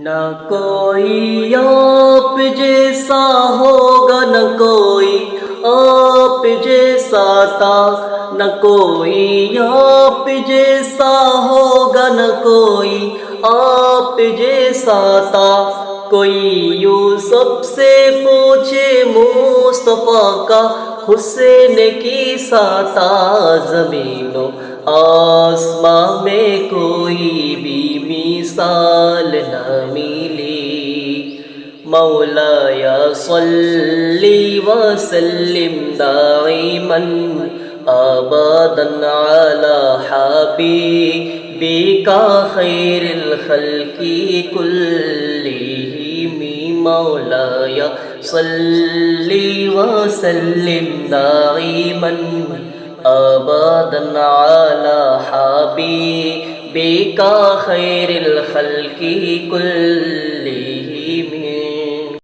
न कोई आप जैसा होगा, न कोई आप जैसा था, न कोई आप जैसा होगा, न कोई आप जैसा था। कोई यूसुफ से पूछे मुस्तफा का, हुसैन की साता। ज़मीनो आसमां में कोई भी मिसाल न मिली। मौलाया सल्ली व सल्लिम दाइमन अबदन अला हबीबिका खैरिल खल्की कुल्लिहिम। मौलाया सल्ली व सल्लिम दाइमन अबदन अला हबीबिका खैरिल खल्की कुल्लिहिम।